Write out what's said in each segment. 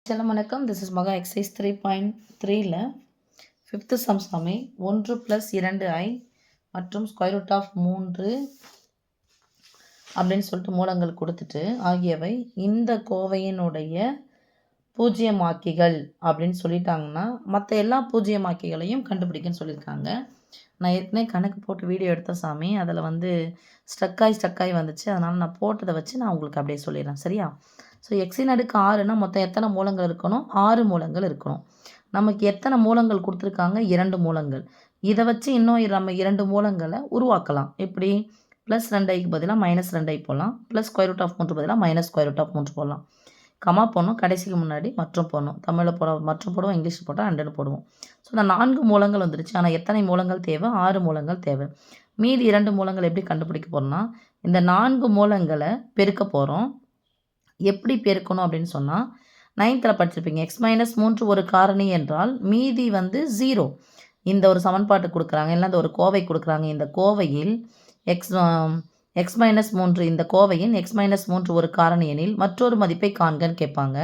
செல்லம் வணக்கம். This is மகா எக்ஸசைஸ் 3.3ல 5th சம் சாமி 1 + 2i மற்றும் ஸ்கொயர் ரூட் ஆஃப் 3 அப்படின்னு சொல்லிட்டு மூலங்கள் கொடுத்துட்டு ஆகியவை இந்த கோவையினுடைய பூஜ்ஜியமாக்கிகள் அப்படின்னு சொல்லிட்டாங்கன்னா மற்ற எல்லா பூஜ்ஜியமாக்கிகளையும் கண்டுபிடிக்கன்னு சொல்லியிருக்காங்க. நான் ஏற்கனவே கணக்கு போட்டு வீடியோ எடுத்த சாமி, அதில் ஸ்டக்காய் வந்துச்சு. அதனால் நான் போட்டதை வச்சு நான் உங்களுக்கு அப்படியே சொல்லிடுறேன், சரியா? ஸோ எக்ஸின் அடுக்கு 6னா மொத்தம் எத்தனை மூலங்கள் இருக்கணும்? 6 மூலங்கள் இருக்கணும். நமக்கு எத்தனை மூலங்கள் கொடுத்துருக்காங்க? 2 மூலங்கள். இதை வச்சு இன்னும் நம்ம 2 மூலங்களை உருவாக்கலாம். எப்படி? +2iக்கு பதிலாக -2i போடலாம். +ஸ்கொயர் ரூட் ஆஃப் 3 பதிலாக -ஸ்கொயர் ரூட் ஆஃப் 3 போடலாம். கமா போடணும், கடைசிக்கு முன்னாடி மற்றும் போடணும். தமிழில் மற்றும் போடுவோம், இங்கிலீஷில் போட்டால் அண்டுன்னு போடுவோம். ஸோ இந்த 4 மூலங்கள் வந்துருச்சு. ஆனால் எத்தனை மூலங்கள் தேவை? 6 மூலங்கள் தேவை. மீதி 2 மூலங்கள் எப்படி கண்டுபிடிக்க போகிறோம்னா, இந்த 4 மூலங்களை பெருக்க போகிறோம். எப்படி பெருக்கணும் அப்படின்னு சொன்னால், 9th படிச்சிருப்பீங்க. x-3 ஒரு காரணி என்றால் மீதி 0. இந்த ஒரு சமன்பாட்டு கொடுக்குறாங்க, இல்லை இந்த ஒரு கோவை கொடுக்குறாங்க. இந்த கோவையில் x-3 இந்த கோவையின் x-3 ஒரு காரணி எனில் மற்றொரு மதிப்பை காண்கன்னு கேட்பாங்க.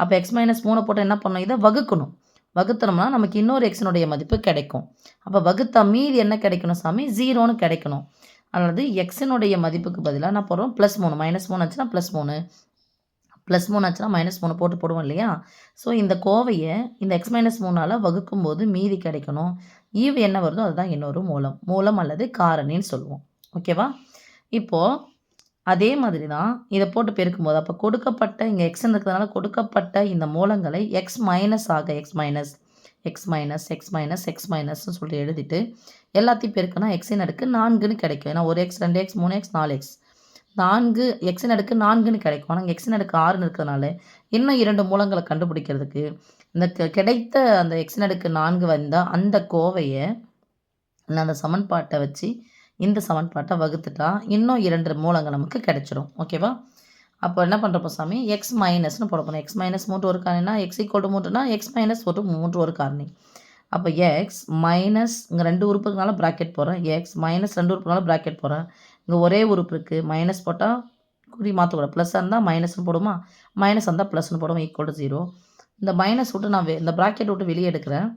அப்போ x-3 போட்டு என்ன பண்ணணும்? இதை வகுக்கணும். வகுத்தனோம்னா நமக்கு இன்னொரு எக்ஸினுடைய மதிப்பு கிடைக்கும். அப்போ வகுத்தா மீதி என்ன கிடைக்கணும் சாமி? 0ன்னு கிடைக்கணும். அல்லது எக்ஸினுடைய மதிப்புக்கு பதிலாக நான் போடுறோம் +3. -3 ஆச்சுன்னா +3, +3 ஆச்சுன்னா -3 போடுவோம் இல்லையா? ஸோ இந்த கோவையை இந்த x-3ஆல் வகுக்கும்போது மீதி கிடைக்கணும். ஈவு என்ன வருதோ அதுதான் இன்னொரு மூலம் அல்லது காரணின்னு சொல்லுவோம். ஓகேவா? இப்போது அதே மாதிரி தான் இதை போட்டு பெருக்கும்போது, அப்போ கொடுக்கப்பட்ட இங்கே எக்ஸ்ன்னு இருக்கிறதுனால கொடுக்கப்பட்ட இந்த மூலங்களை x- ஆக x- சொல்லிட்டு எழுதிட்டு எல்லாத்தையும் பெருக்கினா எக்ஸின் அடுக்கு 4ன்னு கிடைக்கும். ஏன்னா 1x 2x 3x 4x 4 எக்ஸின் அடுக்கு 4ன்னு கிடைக்கும். ஆனால் எக்ஸின் அடுக்கு 6ன்னு இருக்கிறதுனால இன்னும் 2 மூலங்களை கண்டுபிடிக்கிறதுக்கு இந்த கிடைத்த அந்த எக்ஸின் அடுக்கு 4 வந்தால் அந்த கோவையை அந்த சமன்பாட்டை வச்சு இந்த சமன்பாட்டை வகுத்துட்டா இன்னும் 2 மூலங்கள் நமக்கு கிடைச்சிடும். ஓகேவா? அப்போ என்ன பண்ணுறப்போ சாமி, x- போட போகிறோம். x-3 ஒரு காரணினா x = 3னா x-3 ஒரு காரணி. அப்போ x மைனஸ் இங்கே 2 உறுப்புக்குனால ப்ராக்கெட் போடுறேன். x - 2 உறுப்புனால ப்ராக்கெட் போடுறேன். இங்கே ஒரே உறுப்பு இருக்குது. மைனஸ் போட்டால் குறி மாற்றக்கூடாது. ப்ளஸ்ஸாக இருந்தால் மைனஸ்னு போடுமா, மைனஸ் இருந்தால் +ன்னு போடுவோம். =0. இந்த மைனஸ் விட்டு நான் இந்த ப்ராக்கெட் விட்டு வெளியே எடுக்கிறேன்.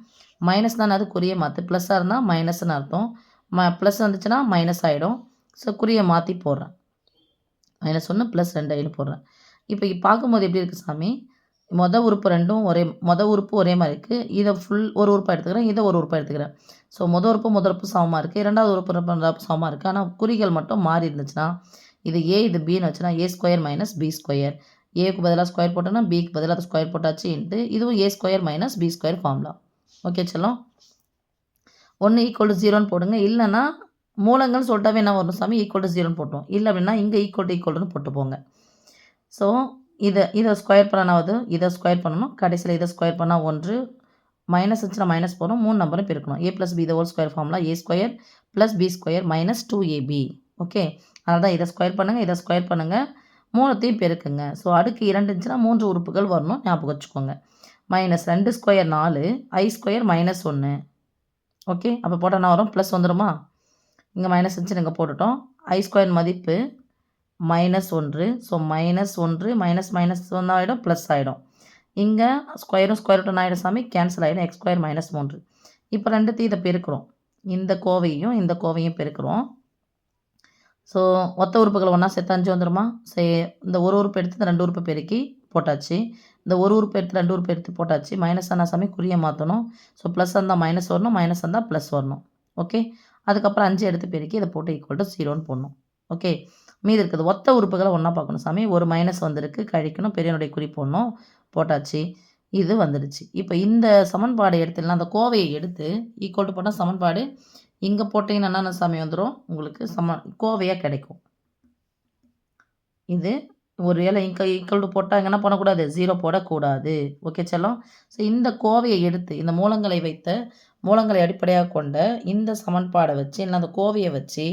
மைனஸ் தான் அது குறியை மாற்று. ப்ளஸ்ஸாக இருந்தால் மைனஸ்ன்னு அர்த்தம். ப்ளஸ் வந்துச்சுன்னா மைனஸ் ஆகிடும். ஸோ குறியை மாற்றி போடுறேன். -1 +2iன்னு போடுறேன். இப்போ பார்க்கும்போது எப்படி இருக்குது சாமி? மொதல் உறுப்பு ஒரே மாதிரி இருக்குது. இதை ஒரு உறுப்பாக எடுத்துக்கிறேன், இதை ஒரு உறுப்பாக எடுத்துக்கிறேன். ஸோ முதல் உறுப்பு சமமாக இருக்குது, இரண்டாவது உறுப்பு சமமாக இருக்குது. ஆனால் குறிகள் மட்டும் மாறி இருந்துச்சுன்னா, இது a இது bன்னு வச்சுன்னா a² - b². ஏக்கு பதிலாக ஸ்கொயர் போட்டோன்னா பிக்கு பதிலாக ஸ்கொயர் போட்டாச்சு இன்ட்டு இதுவும் a² - b² ஃபார்முலா. ஓகே செல்லம்? 1 = 0ன்னு போடுங்க. இல்லைன்னா மூலங்கள்னு சொல்லிட்டாவே என்ன வரும் சாமி? = 0ன்னு போட்டோம். இல்லை அப்படின்னா இங்கே == போட்டு போங்க. ஸோ இதை ஸ்கொயர் பண்ணாவது இதை ஸ்கொயர் பண்ணணும். கடைசியில் இதை ஸ்கொயர் பண்ணால் 1, மைனஸ் இருந்துச்சுன்னா மைனஸ் போகிறோம். 3 நம்பரும் பெருக்கணும். a + b ² formula a² + b² - 2ab. Okay, அதனால தான் இதை ஸ்கொயர் பண்ணுங்கள், இதை ஸ்கொயர் பண்ணுங்கள், 3த்தையும் பெருக்குங்க. ஸோ அடுக்கு 2 இருந்துச்சுன்னா 3 உறுப்புகள் வரணும், ஞாபகம் வச்சுக்கோங்க. -2² 4, i² - 1. ஓகே, அப்போ போட்டால் என்ன வரும்? ப்ளஸ் வந்துடுமா? இங்கே மைனஸ் இருந்துச்சு, இங்கே போட்டுட்டோம். i² மதிப்பு -1. ஸோ -1 - ஆகிடும், ப்ளஸ் ஆகிடும். இங்கே ஸ்கொயரும் ஸ்கொயர் ரூட்டும் ஆகிடும் சாமி, கேன்சல் ஆகிடும். x² - 3. இப்போ 2த்தையும் இதை பெருக்கிறோம். இந்த கோவையும் பெருக்கிறோம். ஸோ ஒத்த உறுப்புகள் ஒன்றா சேர்த்து 5 வந்துடுமா? இந்த ஒரு உறுப்பு எடுத்து இந்த 2 உறுப்பு பெருக்கி போட்டாச்சு. இந்த ஒரு உறுப்பு எடுத்து 2 உறுப்பு எடுத்து போட்டாச்சு. மைனஸ் ஆனால் சாமி குறியை மாற்றணும். ஸோ ப்ளஸ் இருந்தால் மைனஸ் வரணும், மைனஸ் இருந்தால் ப்ளஸ் வரணும். ஓகே, அதுக்கப்புறம் 5 எடுத்து பெருக்கி இதை போட்டு =0ன்னு போடணும். ஓகே, மீதி இருக்குது ஒத்த உறுப்புகளை ஒன்றா பார்க்கணும் சாமி. ஒரு மைனஸ் வந்திருக்கு, கழிக்கணும், பெரியனுடைய குறி போடணும், போட்டாச்சு. இது வந்துடுச்சு. இப்போ இந்த சமன்பாடு எடுத்துடலாம். அந்த கோவையை எடுத்து ஈக்குவல் டு போட்டால் சமன்பாடு இங்கே போட்டிங்கன்னா என்ன சாமி வந்துடும்? உங்களுக்கு கோவையாக கிடைக்கும். இது ஒரு வேளை ஈக்குவல் டு போட்டால் இங்கே என்ன பண்ணக்கூடாது? 0 போடக்கூடாது. ஓகே செல்லம்? ஸோ இந்த கோவையை எடுத்து இந்த மூலங்களை அடிப்படையாக கொண்ட இந்த சமன்பாடை வச்சு இல்லை அந்த கோவையை வச்சு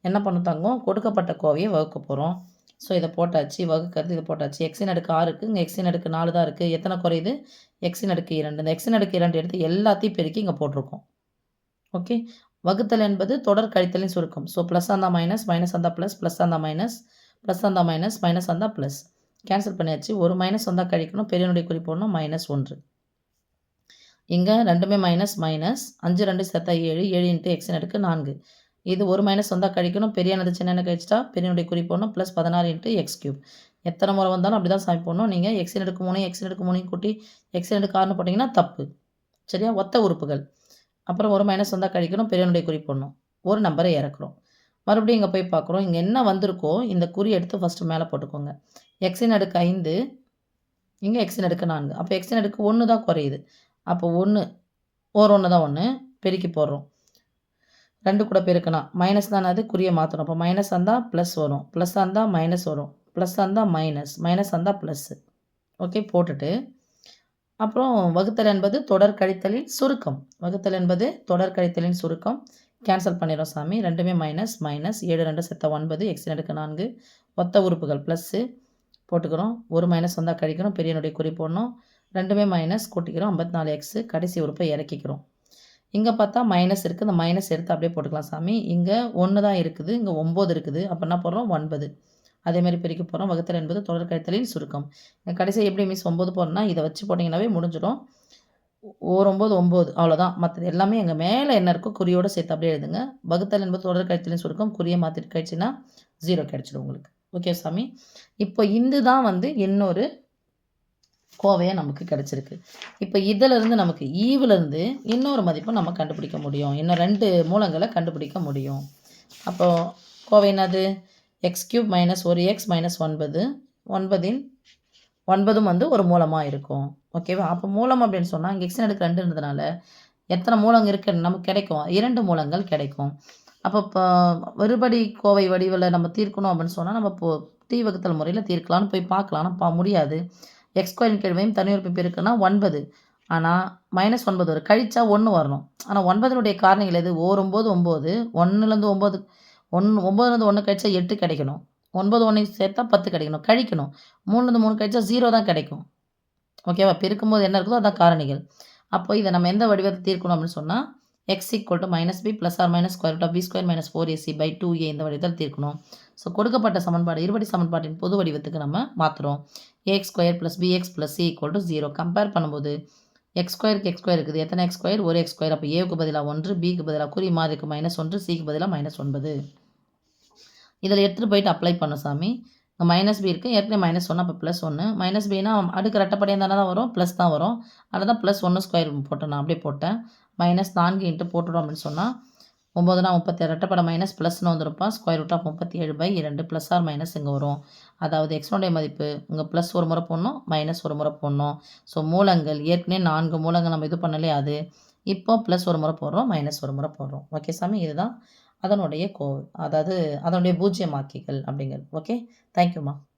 என்ன பண்ணுத்தாங்க? கொடுக்கப்பட்ட கோவையை வகுக்க போகிறோம். ஸோ இதை போட்டாச்சு, வகுக்கிறது இதை போட்டாச்சு. எக்ஸின் அடுக்கு 6 இருக்குது, இங்கே எக்ஸின் அடுக்கு 4 தான் இருக்குது. எத்தனை குறையுது? எக்ஸின் அடுக்கு 2. இந்த எக்ஸின் அடுக்கு 2 எடுத்து எல்லாத்தையும் பெருக்கி இங்கே போட்டிருக்கோம். ஓகே, வகுத்தல் என்பது தொடர் கழித்தலின் சுருக்கம். ஸோ ப்ளஸ் இருந்தால் மைனஸ், மைனஸ் இருந்தால் ப்ளஸ், ப்ளஸ் இருந்தால் மைனஸ், ப்ளஸ் இருந்தால் மைனஸ், மைனஸ் இருந்தால் ப்ளஸ். கேன்சல் பண்ணியாச்சு. ஒரு மைனஸ் வந்தால் கழிக்கணும். பெரியனுடைய குறி போடணும். -1. இங்கே ரெண்டுமே மைனஸ் மைனஸ் 5 2 சேர்த்தா 7 7 இன்ட்டு எக்ஸின் அடுக்கு 4. இது ஒரு மைனஸ் வந்தால் கழிக்கணும். பெரியனது சின்ன கழிச்சிட்டா பெரியனுடைய குறி போடணும். Plus 16 into X cube. எத்தனை முறை வந்தாலும் அப்படி தான் சாமி போடணும். நீங்கள் எக்ஸின் அடுக்கு 3 எக்ஸின் அடுக்கு 3 கூட்டி எக்ஸின் அடுக்கு 6 போட்டிங்கன்னா தப்பு. சரியா? ஒத்த உறுப்புகள். அப்புறம் ஒரு மைனஸ் வந்தால் கழிக்கணும். பெரியனுடைய குறி போடணும். ஒரு நம்பரை இறக்குறோம். மறுபடியும் இங்கே போய் பார்க்குறோம். இங்கே என்ன வந்திருக்கோ இந்த குறி எடுத்து ஃபஸ்ட்டு மேலே போட்டுக்கோங்க. எக்ஸின் அடுக்கு 5 இங்கே எக்ஸின் அடுக்கு 4. அப்போ எக்ஸின் அடுக்கு 1 தான் குறையுது. அப்போ 1 ஒரு 1 தான் 1 பெருக்கி போடுறோம். 2 கூட பெருக்கணும். மைனஸ் தானே அது, குறியை மாற்றணும். அப்போ மைனஸ் வந்தால் ப்ளஸ் வரும். ப்ளஸ் வந்தால் மைனஸ் வரும். ப்ளஸ் வந்தால் மைனஸ். மைனஸ் வந்தால் ப்ளஸ்ஸு. ஓகே, போட்டுட்டு அப்புறம் வகுத்தல் என்பது தொடர் கழித்தலின் சுருக்கம். வகுத்தல் என்பது தொடர் கழித்தலின் சுருக்கம். கேன்சல் பண்ணிடுறோம் சாமி. ரெண்டுமே மைனஸ் மைனஸ் 7 2 சேர்த்தா 9 எக்ஸின் அடுக்கு 4. ஒத்த உறுப்புகள் ப்ளஸ்ஸு போட்டுக்கிறோம். ஒரு மைனஸ் வந்தால் கழிக்கணும். பெரியனுடைய குறி போடணும். ரெண்டுமே மைனஸ் கூட்டிக்கிறோம். 54 எக்ஸு. கடைசி உறுப்பை இறக்கிக்கிறோம். இங்கே பார்த்தா மைனஸ் இருக்குது. இந்த மைனஸ் எடுத்து அப்படியே போட்டுக்கலாம் சாமி. இங்கே 1 தான் இருக்குது. இங்கே 9 இருக்குது. அப்போ என்ன போடுறோம்? 9. அதேமாதிரி பிரிக்க போகிறோம். வகுத்தல் என்பது தொடர் கழித்தலின் சுருக்கம். கடைசி எப்படி மிஸ் 9 போடணும்னா இதை வச்சு போட்டிங்கன்னாவே முடிஞ்சிடும். 9 9 அவ்வளோதான். மற்றது எல்லாமே எங்கள் மேலே என்ன இருக்கோ குறியோடு சேர்த்து அப்படியே எழுதுங்க. வகுத்தல் என்பது தொடர் கழித்தலின் சுருக்கம். குறியை மாற்றிட்டு கழிச்சுன்னா 0 கிடைச்சிடும் உங்களுக்கு. ஓகே சாமி. இப்போ இது தான் இன்னொரு கோவையாக நமக்கு கிடச்சிருக்கு. இப்போ இதிலிருந்து நமக்கு ஈவிலேருந்து இன்னொரு மதிப்பை நம்ம கண்டுபிடிக்க முடியும். இன்னும் 2 மூலங்களை கண்டுபிடிக்க முடியும். அப்போது கோவை என்னது? X cube minus 1x minus 9. 9ம் ஒரு மூலமாக இருக்கும். ஓகேவா? அப்போ மூலம் அப்படின்னு சொன்னால் இங்கே எக்ஸின் அடுக்கு 2 இருந்ததுனால எத்தனை மூலங்கள் இருக்குன்னு நமக்கு கிடைக்கும்? 2 மூலங்கள் கிடைக்கும். அப்போ இப்போ வெறுபடி கோவை வடிவில் நம்ம தீர்க்கணும் அப்படின்னு சொன்னால் நம்ம தீ வகுத்தல் முறையில் தீர்க்கலாம்னு போய் பார்க்கலாம். ஆனால் முடியாது. எக்ஸ் ஸ்கொயரின் கீழ்மையும் தனியுறுப்பு பெருக்குன்னா 9. ஆனால் -9 வரும். கழிச்சா 1 வரணும். ஆனால் 9னுடைய காரணிகள் எது? 9 9 1லேருந்து 9 9லேருந்து 1 கழிச்சா 8 கிடைக்கணும். 9 1 சேர்த்தா 10 கிடைக்கணும். கழிக்கணும். 3லேருந்து 3 கழிச்சா 0 தான் கிடைக்கும். ஓகேவா? பெருக்கும்போது என்ன இருக்குதோ அதான் காரணிகள். அப்போ இதை நம்ம எந்த வடிவத்தை தீர்க்கணும் அப்படின்னு சொன்னால் x = -b + or -√b² - 4ac/2a இந்த வடிவத்தில் தீர்க்கணும். ஸோ கொடுக்கப்பட்ட சமன்பாடு இருபடி சமன்பாட்டின் பொது வடிவத்துக்கு நம்ம மாற்றுறோம். ax² + bx + c = 0. கம்பேர் பண்ணும்போது x²க்கு x² இருக்குது. எத்தனை x²? ஒரு x². அப்போ ஏவுக்கு பதிலாக 1, பிக்கு பதிலாக குறி மாறிக்கு -1, சிக்கு பதிலாக -9. இதில் எடுத்துகிட்டு போயிட்டு அப்ளை பண்ணும் சாமி. இங்கே -b இருக்குது. ஏற்கனவே -1 அப்போ +1. -bனா அடுக்கு ரெட்டப்படையாக தானே தான் வரும், ப்ளஸ் தான் வரும். அதில் தான் +1² போட்டேன். நான் அப்படியே போட்டேன். -4 இன்ட்டு போட்டுடும் அப்படின்னு சொன்னால் 9 36 ரெட்டப்படை மைனஸ் ப்ளஸ்னு வந்துருப்பா. √37/2 ப்ளஸ் ஆர் மைனஸ் இங்கே வரும். அதாவது எக்ஸோடைய மதிப்பு இங்கே ப்ளஸ் ஒரு முறை போடணும், மைனஸ் ஒரு முறை போடணும். ஸோ மூலங்கள் ஏற்கனவே 4 மூலங்கள் நம்ம இது பண்ணலையே அது. இப்போ ப்ளஸ் ஒரு முறை போடுறோம், மைனஸ் ஒரு முறை போடுறோம். ஓகே சாமி, இதுதான் அதனுடைய அதாவது அதனுடைய பூஜ்ஜியமாக்கிகள் அப்படிங்கிறது. ஓகே, தேங்க்யூம்மா.